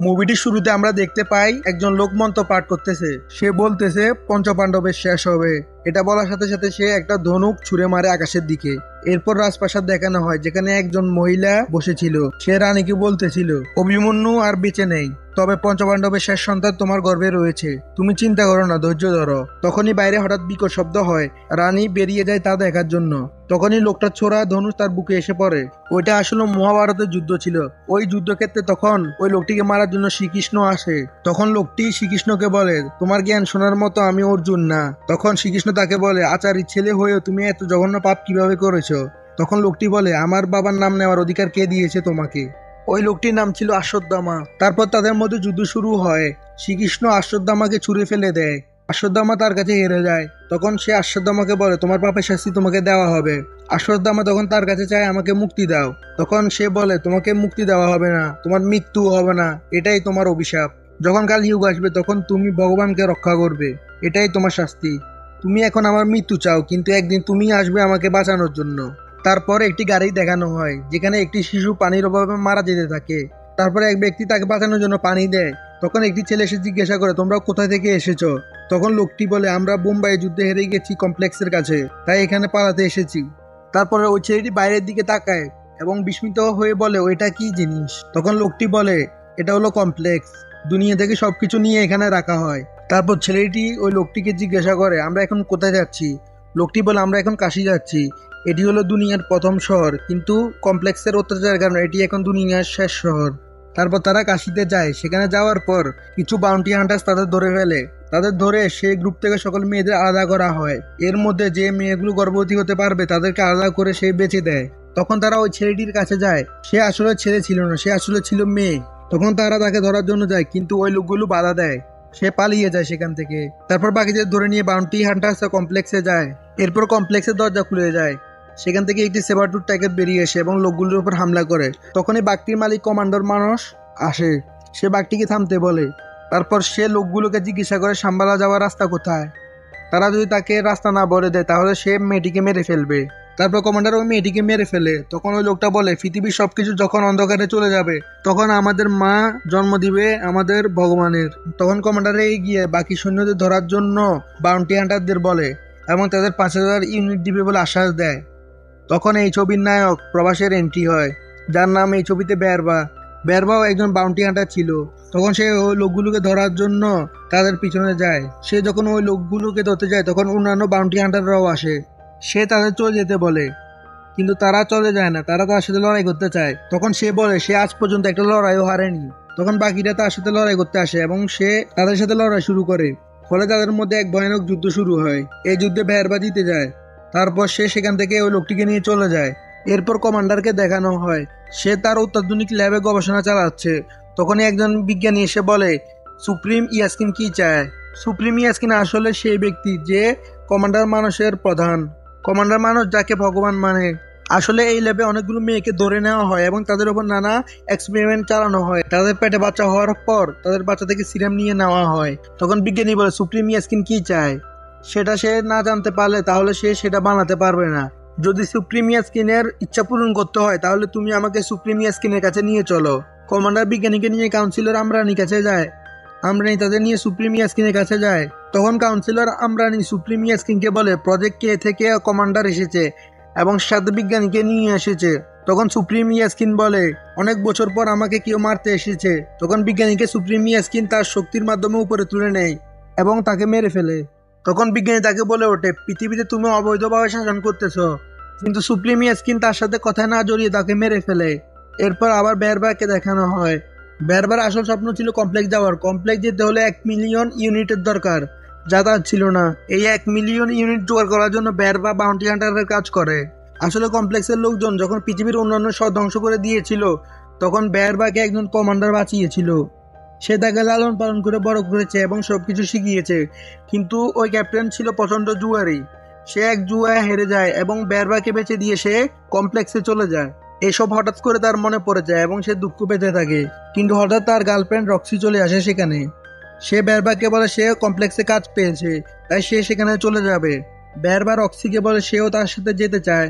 মুভিটির শুরুতে আমরা দেখতে পাই একজন লোক মন্ত্র পাঠ করতেছে। সে বলতেছে পঞ্চপাণ্ডবের শেষ হবে। এটা বলার সাথে সাথে সে একটা ধনুক ছুঁড়ে মারে আকাশের দিকে। এরপর রাজপ্রাসাদ দেখানো হয়, যেখানে একজন মহিলা বসেছিল। সে রানীকে বলতেছিল, অভিমন্যু আর বেঁচে নেই, তবে পঞ্চপাণ্ডবের শেষ সন্তান তোমার গর্ভে রয়েছে, তুমি চিন্তা করো না, ধৈর্য ধরো। তখনই বাইরে হঠাৎ বিকট শব্দ হয়। রানী বেরিয়ে যায় তা দেখার জন্য। তখনই লোকটার ছোড়া ধনুষ তার বুকে এসে পড়ে। ওইটা আসলে মহাভারতের যুদ্ধ ছিল। ওই যুদ্ধক্ষেত্রে তখন ওই লোকটিকে মারার জন্য শ্রীকৃষ্ণ আসে। তখন লোকটি শ্রীকৃষ্ণকে বলে, তোমার জ্ঞান শোনার মতো আমি অর্জুন না। তখন শ্রীকৃষ্ণ তাকে বলে, আচারীর ছেলে হয়েও তুমি এত জঘন্য পাপ কিভাবে করেছো? তখন লোকটি বলে, আমার বাবার নাম নেওয়ার অধিকার কে দিয়েছে তোমাকে? ওই লোকটির নাম ছিল অশ্বত্থামা। তারপর তাদের মধ্যে যুদ্ধ শুরু হয়। শ্রীকৃষ্ণ অশ্বত্থামাকে ছুঁড়ে ফেলে দেয়। অশ্বত্থামা তার কাছে হেরে যায়। তখন সে অশ্বত্থামাকে বলে, তোমার পাপের শাস্তি তোমাকে দেওয়া হবে। অশ্বত্থামা তখন তার কাছে চায়, আমাকে মুক্তি দাও। তখন সে বলে, তোমাকে মুক্তি দেওয়া হবে না, তোমার মৃত্যু হবে না, এটাই তোমার অভিশাপ। যখন কাল যুগ আসবে তখন তুমি ভগবানকে রক্ষা করবে, এটাই তোমার শাস্তি। তুমি এখন আমার মৃত্যু চাও, কিন্তু একদিন তুমি আসবে আমাকে বাঁচানোর জন্য। তারপর একটি গাড়ি দেখানো হয়, যেখানে একটি শিশু পানির অভাবে মারা যেতে থাকে। তারপরে এক ব্যক্তি তাকে বাঁচানোর জন্য পানি দেয়। তখন একটি ছেলে এসে জিজ্ঞাসা করে, তোমরা কোথা থেকে এসেছো? তখন লোকটি বলে, আমরা বোম্বাই যুদ্ধে হেরে গেছি কমপ্লেক্সের কাছে, তাই এখানে পালাতে এসেছি। তারপরে ওই ছেলেটি বাইরের দিকে তাকায় এবং বিস্মিত হয়ে বলে, ওইটা কি জিনিস? তখন লোকটি বলে, এটা হলো কমপ্লেক্স, দুনিয়া থেকে সবকিছু নিয়ে এখানে রাখা হয়। তারপর ছেলেটি ওই লোকটিকে জিজ্ঞাসা করে, আমরা এখন কোথায় যাচ্ছি? লোকটি বলে, আমরা এখন কাশি যাচ্ছি। এটি হলো দুনিয়ার প্রথম শহর, কিন্তু কমপ্লেক্সের অত্যাচারের কারণে এটি এখন দুনিয়ার শেষ শহর। তারপর তারা কাশিতে যায়। সেখানে যাওয়ার পর কিছু বাউন্টি হান্টার্স তাদের ধরে ফেলে। তাদের ধরে সেই গ্রুপ থেকে সকল মেয়েদের আলাদা করা হয়। এর মধ্যে যে মেয়েগুলো গর্ভবতী হতে পারবে তাদেরকে আলাদা করে সে বেঁচে দেয়। তখন তারা ওই ছেলেটির কাছে যায়। সে আসলে ছেলে ছিল না, সে আসলে ছিল মেয়ে। তখন তারা তাকে ধরার জন্য যায়, কিন্তু ওই লোকগুলো বাধা দেয়। সে পালিয়ে যায় সেখান থেকে। তারপর বাকিদের ধরে নিয়ে বাউন্টি হান্টার্স কমপ্লেক্সে যায়। এরপর কমপ্লেক্সের দরজা খুলে যায়। সেখান থেকে একটি সেবারটুর টাইগার বেরিয়ে আসে এবং লোকগুলোর উপর হামলা করে। তখনই বাঘটির মালিক কমান্ডার মানুষ আসে। সে বাঘটিকে থামতে বলে। তারপর সে লোকগুলোকে জিজ্ঞাসা করে সাম্বালা যাওয়ার রাস্তা কোথায়। তারা যদি তাকে রাস্তা না বলে দেয় তাহলে সে মেয়েটিকে মেরে ফেলবে। তারপর কমান্ডার ওই মেয়েটিকে মেরে ফেলে। তখন ওই লোকটা বলে, পৃথিবীর সবকিছু যখন অন্ধকারে চলে যাবে তখন আমাদের মা জন্ম দিবে আমাদের ভগবানের। তখন কমান্ডার এগিয়ে বাকি সৈন্যদের ধরার জন্য বাউন্টি হান্টারদের বলে এবং তাদের 5,000 ইউনিট দিবে বলে আশ্বাস দেয়। তখন এই ছবির নায়ক প্রভাসের এন্ট্রি হয়, যার নাম এই ছবিতে বেরবা। বেরবাও একজন বাউন্টি হান্টার ছিল। তখন সে ওই লোকগুলোকে ধরার জন্য তাদের পিছনে যায়। সে যখন ওই লোকগুলোকে ধরতে যায় তখন অন্যান্য বাউন্টি হান্টাররাও আসে। সে তাদের চলে যেতে বলে, কিন্তু তারা চলে যায় না, তারা তার সাথে লড়াই করতে চায়। তখন সে বলে সে আজ পর্যন্ত একটা লড়াইও হারেনি। তখন বাকিরা তার সাথে লড়াই করতে আসে এবং সে তাদের সাথে লড়াই শুরু করে। ফলে তাদের মধ্যে এক ভয়ানক যুদ্ধ শুরু হয়। এই যুদ্ধে বেরবা জিতে যায়। তারপর সে সেখান থেকে ওই লোকটিকে নিয়ে চলে যায়। এরপর কমান্ডারকে দেখানো হয় সে তার অত্যাধুনিক ল্যাবে গবেষণা চালাচ্ছে। তখনই একজন বিজ্ঞানী এসে বলে, সুপ্রিম ইয়াস্কিন কি চায়? সুপ্রিম ইয়াস্কিন আসলে সেই ব্যক্তি যে কমান্ডার মানুষের প্রধান। কমান্ডার মানুষ যাকে ভগবান মানে। আসলে এই ল্যাবে অনেকগুলো মেয়েকে ধরে নেওয়া হয় এবং তাদের উপর নানা এক্সপেরিমেন্ট চালানো হয়। তাদের পেটে বাচ্চা হওয়ার পর তাদের বাচ্চা থেকে সিরাম নিয়ে নেওয়া হয়। তখন বিজ্ঞানী বলে, সুপ্রিম ইয়াস্কিন কি চায়? সেটা সে না জানতে পারলে তাহলে সে সেটা বানাতে পারবে না। যদি সুপ্রিমিয়া স্কিনের ইচ্ছা পূরণ করতে হয় তাহলে তুমি আমাকে সুপ্রিমিয়া স্কিনের কাছে নিয়ে চলো। কমান্ডার বিজ্ঞানীকে নিয়ে কাউন্সিলর আমরানির কাছে যায়। আমরানি তাদের নিয়ে সুপ্রিমিয়া স্কিনের কাছে যায়। তখন কাউন্সিলর আমরানি সুপ্রিমিয়া স্কিনকে বলে, প্রজেক্ট কে থেকে কমান্ডার এসেছে এবং সাথে বিজ্ঞানীকে নিয়ে এসেছে। তখন সুপ্রিমিয়া স্কিন বলে, অনেক বছর পর আমাকে কেউ মারতে এসেছে। তখন বিজ্ঞানীকে সুপ্রিমিয়া স্কিন তার শক্তির মাধ্যমে উপরে তুলে নেয় এবং তাকে মেরে ফেলে। তখন বিজ্ঞানী তাকে বলে ওঠে, পৃথিবীতে তুমি অবৈধভাবে শাসন করতেছ। কিন্তু সুপ্রিমিয়া স্কিন তার সাথে কথা না জড়িয়ে তাকে মেরে ফেলে। এরপর আবার বেরবাকে দেখানো হয়। বেরবার আসল স্বপ্ন ছিল কমপ্লেক্স যাওয়ার। কমপ্লেক্স যেতে হলে 1 মিলিয়ন ইউনিটের দরকার, যা তার ছিল না। এই 1 মিলিয়ন ইউনিট জোগাড় করার জন্য বেরবা বাউন্টি হান্টারের কাজ করে। আসলে কমপ্লেক্সের লোকজন যখন পৃথিবীর অন্যান্য শহর ধ্বংস করে দিয়েছিল তখন বেরবাকে একজন কমান্ডার বাঁচিয়েছিল। সে তাকে লালন পালন করে বড় করেছে এবং সবকিছু শিখিয়েছে। কিন্তু ওই ক্যাপ্টেন ছিল প্রচন্ড জুয়ারি। সে এক জুয়ায় হেরে যায় এবং বেরবাকে বেঁচে দিয়ে সে কমপ্লেক্সে চলে যায়। এসব হঠাৎ করে তার মনে পড়ে যায় এবং সে দুঃখ পেতে থাকে। কিন্তু হঠাৎ তার গার্লফ্রেন্ড রক্সি চলে আসে সেখানে। সে বেরবাকে বলে সে কমপ্লেক্সে কাজ পেয়েছে, তাই সে সেখানে চলে যাবে। বেরবা রক্সিকে বলে সেও তার সাথে যেতে চায়।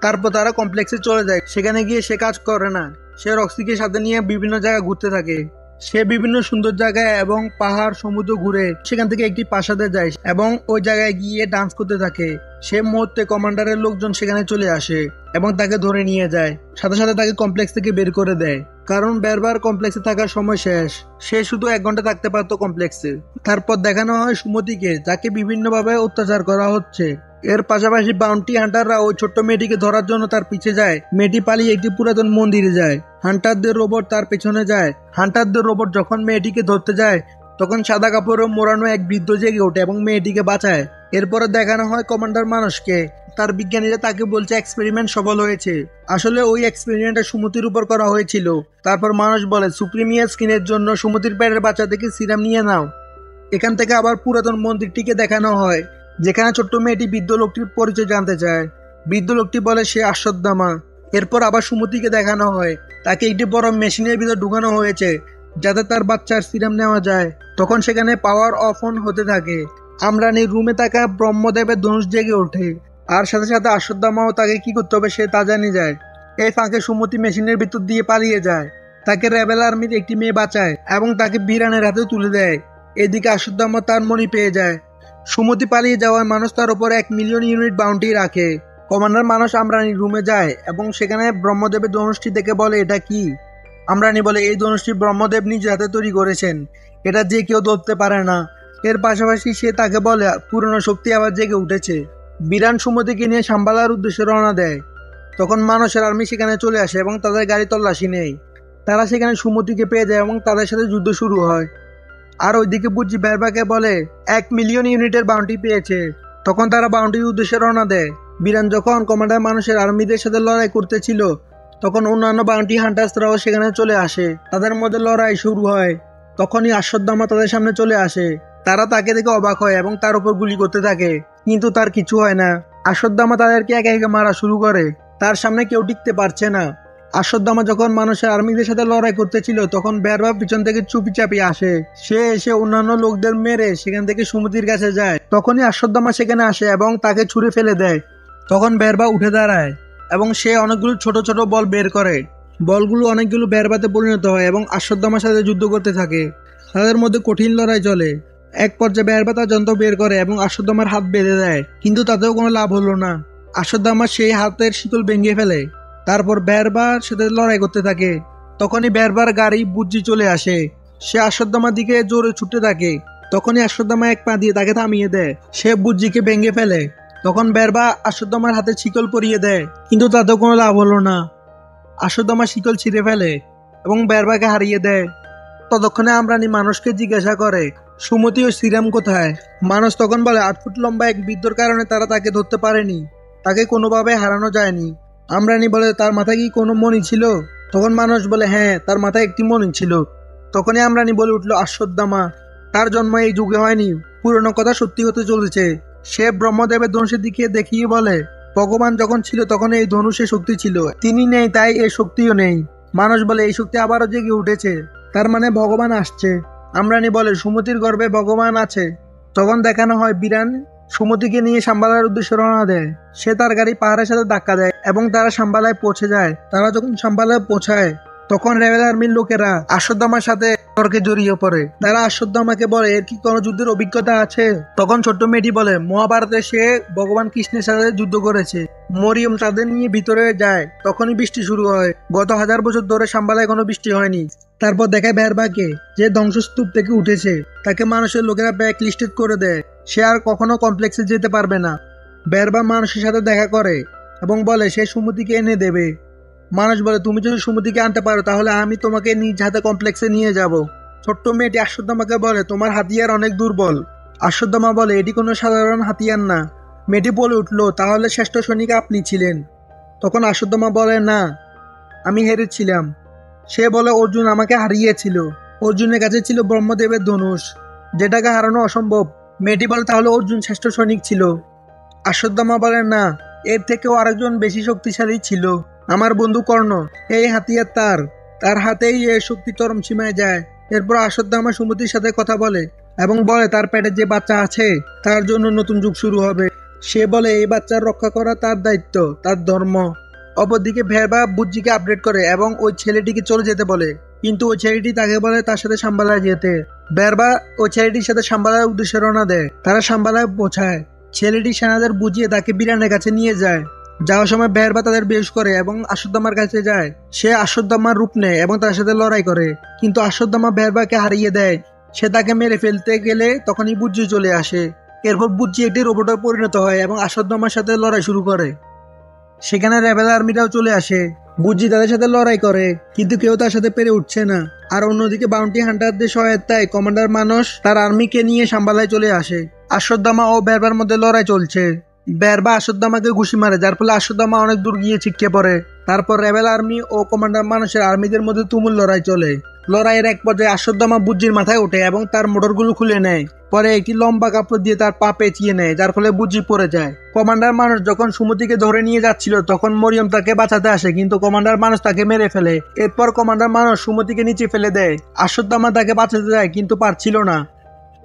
তারপর তারা কমপ্লেক্সে চলে যায়। সেখানে গিয়ে সে কাজ করে না। সে রক্সিকে সাথে নিয়ে বিভিন্ন জায়গায় ঘুরতে থাকে। সে বিভিন্ন সুন্দর জায়গায় এবং পাহাড় সমুদ্র ঘুরে সেখান থেকে একটি প্রাসাদে যায় এবং ওই জায়গায় গিয়ে ডান্স করতে থাকে। সে মুহূর্তে কমান্ডারের লোকজন সেখানে চলে আসে এবং তাকে ধরে নিয়ে যায়, সাথে সাথে তাকে কমপ্লেক্স থেকে বের করে দেয়, কারণ বারবার কমপ্লেক্সে থাকার সময় শেষ। সে শুধু 1 ঘন্টা থাকতে পারতো কমপ্লেক্সে। তারপর দেখানো হয় সুমতিকে, যাকে বিভিন্নভাবে অত্যাচার করা হচ্ছে। এর পাশাপাশি বাউন্টি হান্টাররা ওই ছোট্ট মেয়েটিকে ধরার জন্য তার পিছে যায়। মেয়েটি পালিয়ে একটি পুরাতন মন্দিরে যায়। হান্টারদের রোবট তার পেছনে যায়। হান্টারদের রোবট যখন মেয়েটিকে ধরতে যায় তখন সাদা কাপড়ে মোড়ানো এক বৃদ্ধ জেগে ওঠে এবং মেয়েটিকে বাঁচায়। এরপরে দেখানো হয় কমান্ডার মানুষকে। তার বিজ্ঞানীরা তাকে বলছে এক্সপেরিমেন্ট সফল হয়েছে। আসলে ওই এক্সপেরিমেন্টটা সুমতির উপর করা হয়েছিল। তারপর মানুষ বলে সুপ্রিমিয়ার স্কিনের জন্য সুমতির পেটের বাচ্চা থেকে সিরাম নিয়ে নাও। এখান থেকে আবার পুরাতন মন্দিরটিকে দেখানো হয়, যেখানে ছোট্ট মেয়েটি বৃদ্ধ লোকটির পরিচয় জানতে চায়। বৃদ্ধ লোকটি বলে সে আশ্বদ্দামা। এরপর আবার সুমতিকে দেখানো হয়, তাকে একটি বড় মেশিনের ভিতর ঢুকানো হয়েছে যাতে তার বাচ্চার সিরাম নেওয়া যায়। তখন সেখানে পাওয়ার অফ অন হতে থাকে। আমরানির রুমে থাকা ব্রহ্মদেবের ধনুষ জেগে ওঠে, আর সাথে সাথে আশ্বদ্দামাও তাকে কি করতে হবে সে তা জানি যায়। এই ফাঁকে সুমতি মেশিনের ভিতর দিয়ে পালিয়ে যায়। তাকে রেবেল আর্মির একটি মেয়ে বাঁচায় এবং তাকে বিরানের হাতে তুলে দেয়। এদিকে আশ্বদ্দামা তার মণি পেয়ে যায়। সুমতি পালিয়ে যাওয়ায় মানুষ তার উপর 1 মিলিয়ন ইউনিট বাউন্টি রাখে। কমান্ডার মানুষ আমরানির রুমে যায় এবং সেখানে ব্রহ্মদেবের ধনুষটি দেখে বলে এটা কি। আমরানি বলে এই ধনুষটি ব্রহ্মদেব নিজ হাতে তৈরি করেছেন, এটা যে কেউ ধরতে পারে না। এর পাশাপাশি সে তাকে বলে পুরনো শক্তি আবার জেগে উঠেছে। বিরান সুমতিকে নিয়ে সাম্বালার উদ্দেশ্যে রওনা দেয়। তখন মানুষের আর্মি সেখানে চলে আসে এবং তাদের গাড়ি তল্লাশি নেয়। তারা সেখানে সুমতিকে পেয়ে যায় এবং তাদের সাথে যুদ্ধ শুরু হয়। আর ওইদিকে বুঝি বেরবাকে বলে 1 মিলিয়ন ইউনিটের বাউন্টি পেয়েছে। তখন তারা বাউন্টির উদ্দেশ্যে রওনা দেয়। বিরান যখন কমান্ডার মানুষের আর্মিদের সাথে লড়াই করতেছিল তখন অন্যান্য বাউন্টি হান্টার্সরাও সেখানে চলে আসে। তাদের মধ্যে লড়াই শুরু হয়। তখনই আশ্বদ্দামা তাদের সামনে চলে আসে। তারা তাকে দেখে অবাক হয় এবং তার উপর গুলি করতে থাকে, কিন্তু তার কিছু হয় না। আশ্বদ্দামা তাদেরকে একে একে মারা শুরু করে। তার সামনে কেউ টিকতে পারছে না। আশ্বদ্দামা যখন মানুষের আর্মিদের সাথে লড়াই করতেছিল তখন বেরবা পিছন থেকে চুপি চাপি আসে। সে এসে অন্যান্য লোকদের মেরে সেখান থেকে সুমতির কাছে যায়। তখনই আশ্বদ্দামা সেখানে আসে এবং তাকে ছুঁড়ে ফেলে দেয়। তখন বেরবা উঠে দাঁড়ায় এবং সে অনেকগুলো ছোট ছোট বল বের করে। বলগুলো অনেকগুলো বেরবাতে পরিণত হয় এবং আশ্বদ্দামার সাথে যুদ্ধ করতে থাকে। তাদের মধ্যে কঠিন লড়াই চলে। এক পর্যায়ে বেরবা তার যন্ত্র বের করে এবং আশ্বদ্দামার হাত বেঁধে দেয়, কিন্তু তাতেও কোনো লাভ হলো না। আশ্বদ্দামা সেই হাতের শিকল ভেঙে ফেলে। তারপর বেরবার সাথে লড়াই করতে থাকে। তখনই বেরবার গাড়ি বুজ্জি চলে আসে। সে আশ্বদ্দামার দিকে জোরে ছুটতে থাকে। তখনই আশ্বদ্দামা এক পা দিয়ে তাকে থামিয়ে দেয়। সে বুজ্জিকে ভেঙে ফেলে। তখন বেরবা আশ্বদ্দামার হাতে শিকল পরিয়ে দেয়, কিন্তু তাতেও কোনো লাভ হলো না। আশ্বদ্দামা শিকল ছিঁড়ে ফেলে এবং বেরবাকে হারিয়ে দেয়। ততক্ষণে আমরানি মানুষকে জিজ্ঞাসা করে সুমতি ও সিরাম কোথায়। মানুষ তখন বলে 8 ফুট লম্বা এক বৃদ্ধর কারণে তারা তাকে ধরতে পারেনি, তাকে কোনোভাবে হারানো যায়নি। আমরানি বলে তার মাথায় কি কোনো মণি ছিল? তখন মানুষ বলে হ্যাঁ, তার মাথায় একটি মণি ছিল। তখনই আমরানি বলে উঠলো আশ্বদ্দামা, তার জন্ম এই যুগে হয়নি, পুরনো কথা সত্যি হতে চলেছে। সে ব্রহ্মদেবের ধনুষের দিকে দেখিয়ে বলে ভগবান যখন ছিল তখন এই ধনুষে শক্তি ছিল, তিনি নেই তাই এই শক্তিও নেই। মানুষ বলে এই শক্তি আবারও জেগে উঠেছে, তার মানে ভগবান আসছে। আমরানি বলে সুমতির গর্ভে ভগবান আছে। তখন দেখানো হয় বিরান সুমতিকে নিয়ে সাম্বালার উদ্দেশ্যে রওনা দেয়। সে তার গাড়ি পাহাড়ের সাথে ধাক্কা দেয় এবং তারা সাম্বালায় পৌঁছে যায়। তারা যখন সাম্বালায় পৌঁছায় তখন রেবেল আর্মির লোকেরা আশ্বদ্দামার সাথে তর্কে জড়িয়ে পড়ে। তারা আশ্বদ্দামাকে বলে এর কি কোনো যুদ্ধের অভিজ্ঞতা আছে? তখন ছোট্ট মেয়েটি বলে মহাভারতে সে ভগবান কৃষ্ণের সাথে যুদ্ধ করেছে। মরিয়ম তাদের নিয়ে ভিতরে যায়। তখনই বৃষ্টি শুরু হয়। গত 1000 বছর ধরে সাম্বালায় কোনো বৃষ্টি হয়নি। তারপর দেখায় বেরবাকে, যে ধ্বংসস্তূপ থেকে উঠেছে। তাকে মানুষের লোকেরা ব্যাক লিস্টেড করে দেয়। সে আর কখনো কমপ্লেক্সে যেতে পারবে না। বেরবা মানুষের সাথে দেখা করে এবং বলে সে সুমতিকে এনে দেবে। মানুষ বলে তুমি যদি সুমতিকে আনতে পারো তাহলে আমি তোমাকে নিজ হাতে কমপ্লেক্সে নিয়ে যাব। ছোট্ট মেয়েটি আশ্বদ্দামাকে বলে তোমার হাতিয়ার অনেক দুর্বল। আশ্বদ্দামা বলে এটি কোনো সাধারণ হাতিয়ার না। মেয়েটি বলে উঠলো তাহলে শ্রেষ্ঠ সৈনিক আপনি ছিলেন। তখন আশ্বদ্দামা বলে না, আমি হেরেছিলাম। সে বলে অর্জুন আমাকে হারিয়েছিল। অর্জুনের কাছে ছিল ব্রহ্মদেবের ধনুষ, যেটাকে হারানো অসম্ভব। মেয়েটি বলে তাহলে অর্জুন শ্রেষ্ঠ সৈনিক ছিল। আশ্বত্থামা বলে না, এর থেকেও আরেকজন বেশি শক্তিশালী ছিল, আমার বন্ধু কর্ণ। এই হাতিয়ার তার হাতেই এর শক্তি চরম সীমায় যায়। এরপর অশ্বত্থামা সুমতির সাথে কথা বলে এবং বলে তার পেটে যে বাচ্চা আছে তার জন্য নতুন যুগ শুরু হবে। সে বলে এই বাচ্চার রক্ষা করা তার দায়িত্ব, তার ধর্ম। অপরদিকে ভেরবা বুজ্জিকে আপডেট করে এবং ওই ছেলেটিকে চলে যেতে বলে। কিন্তু ওই ছেলেটি তাকে বলে তার সাথে সাম্বালায় যেতে। বেরবা ওই ছেলেটির সাথে সাম্বালার উদ্দেশ্যে রওনা দেয়। তারা সাম্বালায় পৌঁছায়। ছেলেটি সেনাদের বুঝিয়ে তাকে বিরানের কাছে নিয়ে যায়। যাওয়ার সময় বেরবা তাদের বেশ করে এবং অশ্বত্থামার কাছে যায়। সে অশ্বত্থামার রূপ নেয় এবং তার সাথে লড়াই করে, কিন্তু অশ্বত্থামা বেরবাকে হারিয়ে দেয়। সে তাকে মেরে ফেলতে গেলে তখনই বুজ্জি চলে আসে। এরপর বুজ্জি একটি রোবটে পরিণত হয় এবং অশ্বত্থামার সাথে লড়াই শুরু করে। সেখানে রেবেল আর্মিরাও চলে আসে। বুজ্জি তাদের সাথে লড়াই করে, কিন্তু কেউ তার সাথে পেরে উঠছে না। আর অন্যদিকে বাউন্টি হান্টারদের সহায়তায় কমান্ডার মানস তার আর্মিকে নিয়ে সাম্বালায় চলে আসে। অশ্বত্থামা ও বেরবার মধ্যে লড়াই চলছে। বেরবা অশ্বত্থামাকে ঘুষি মারে, যার ফলে অশ্বত্থামা অনেক দূর গিয়ে ছিটকে পড়ে। তারপর রেবেল আর্মি ও কমান্ডার মানুষের আর্মিদের মধ্যে তুমুল লড়াই চলে। লড়াইয়ের এক পর্যায়ে অশ্বত্থামা বুজ্জির মাথায় ওঠে এবং তার মোটরগুলো খুলে নেয়। পরে একটি লম্বা কাপড় দিয়ে তার পা পেঁচিয়ে নেয়, যার ফলে বুজ্জি পড়ে যায়। কমান্ডার মানুষ যখন সুমতিকে ধরে নিয়ে যাচ্ছিল তখন মরিয়ম তাকে বাঁচাতে আসে, কিন্তু কমান্ডার মানুষ তাকে মেরে ফেলে। এরপর কমান্ডার মানুষ সুমতিকে নিচে ফেলে দেয়। অশ্বত্থামা তাকে বাঁচাতে যায় কিন্তু পারছিল না।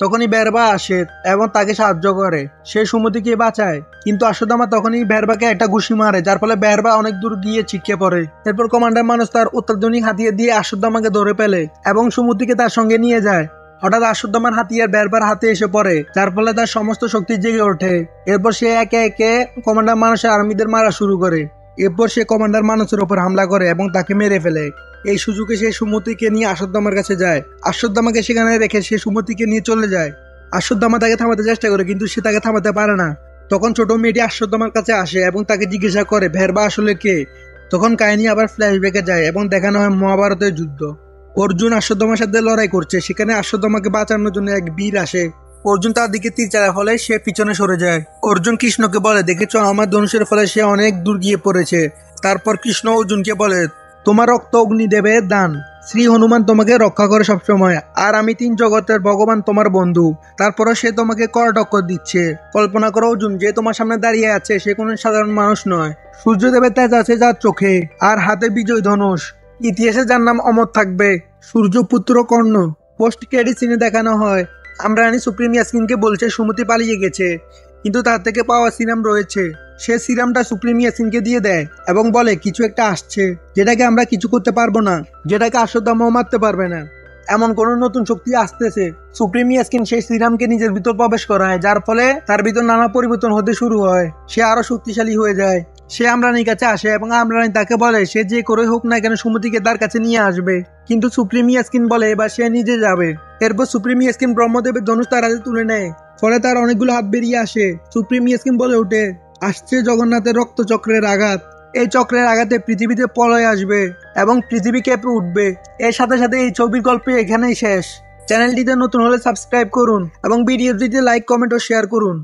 তখনই বেরবা আসে এবং তাকে সাহায্য করে। সে সুমতিকে বাঁচায়, কিন্তু অশ্বত্থামা তখনই বেরবাকে একটা ঘুষি মারে, যার ফলে বেরবা অনেক দূর গিয়ে ছিটকে পড়ে। এরপর কমান্ডার মানুষ তার অত্যাধুনিক হাতিয়ার দিয়ে অশ্বত্থামাকে ধরে ফেলে এবং সুমতিকে তার সঙ্গে নিয়ে যায়। হঠাৎ অশ্বত্থামার হাতিয়ার বেরবার হাতে এসে পড়ে, যার ফলে তার সমস্ত শক্তি জেগে ওঠে। এরপর সে একে একে কমান্ডার মানুষের আর্মিদের মারা শুরু করে। এরপর সে কমান্ডার মানুষের উপর হামলা করে এবং তাকে মেরে ফেলে। এই সুযোগে সে সুমতিকে নিয়ে অশ্বত্থামার কাছে যায়। অশ্বত্থামাকে সেখানে রেখে সে সুমতিকে নিয়ে চলে যায়। অশ্বত্থামা তাকে থামাতে চেষ্টা করে, কিন্তু সে তাকে থামাতে পারে না। তখন ছোট মেয়েটি অশ্বত্থামার কাছে আসে এবং তাকে জিজ্ঞাসা করে বেরবা আসলে কে। তখন কাহিনী আবার ফ্ল্যাশব্যাকে যায় এবং দেখানো হয় মহাভারতের যুদ্ধ। অর্জুন অশ্বত্থামার সাথে লড়াই করছে। সেখানে অশ্বত্থামাকে বাঁচানোর জন্য এক বীর আসে। অর্জুন তার দিকে তীর চালার ফলে সে পিছনে সরে যায়। অর্জুন কৃষ্ণকে বলে, দেখেছো আমার ধনুষের ফলে সে অনেক দূর গিয়ে পড়েছে। তারপর কৃষ্ণ অর্জুনকে বলে, তোমার রক্ত অগ্নিদেবের দান, শ্রী হনুমান তোমাকে রক্ষা করে সবসময়, আর আমি তিন জগতের ভগবান তোমার বন্ধু। তারপরও সে তোমাকে কড়া টক্কর দিচ্ছে। কল্পনা করো অর্জুন যে তোমার সামনে দাঁড়িয়ে আছে সে কোনো সাধারণ মানুষ নয়। সূর্যদেবের তেজ আছে যার চোখে, আর হাতে বিজয় ধনুষ। ইতিহাসে যার নাম অমর থাকবে, সূর্যপুত্র কর্ণ। পোস্ট ক্রেডিট সিনে দেখানো হয় আমরা রানী সুপ্রিম ইয়াসমিনকে বলছে সুমতি পালিয়ে গেছে, কিন্তু তার থেকে পাওয়া সিরাম রয়েছে। সে সিরামটা সুপ্রিম ইয়াসমিনকে দিয়ে দেয় এবং বলে কিছু একটা আসছে যেটাকে আমরা কিছু করতে পারবো না, যেটাকে অশ্বত্থামাও মারতে পারবে না। এমন কোন নতুন শক্তি আসতেছে। সুপ্রিম ইয়াসমিন সেই সিরামকে নিজের ভিতর প্রবেশ করায়, যার ফলে তার ভিতর নানা পরিবর্তন হতে শুরু হয়। সে আরো শক্তিশালী হয়ে যায়। সে আমরানির কাছে আসে এবং আমরানি তাকে বলে সে যে করে হোক না কেন সুমতিকে তার কাছে নিয়ে আসবে, কিন্তু সুপ্রিম ইয়াসমিন বলে এবার সে নিজে যাবে। এরপর সুপ্রিম ইয়াসমিন ব্রহ্মদেবের ধনুষ তার হাতে তুলে নেয়, ফলে তার অনেকগুলো হাত বেরিয়ে আসে। সুপ্রিম ইয়াসমিন বলে ওঠে, আসছে জগন্নাথের রক্তচক্রের আঘাত। এই চক্রের আঘাতে পৃথিবীতে প্রলয় আসবে এবং পৃথিবী কেঁপে উঠবে। এর সাথে সাথে এই ছবির গল্প এখানেই শেষ। চ্যানেলটিতে নতুন হলে সাবস্ক্রাইব করুন এবং ভিডিওটিতে লাইক, কমেন্ট ও শেয়ার করুন।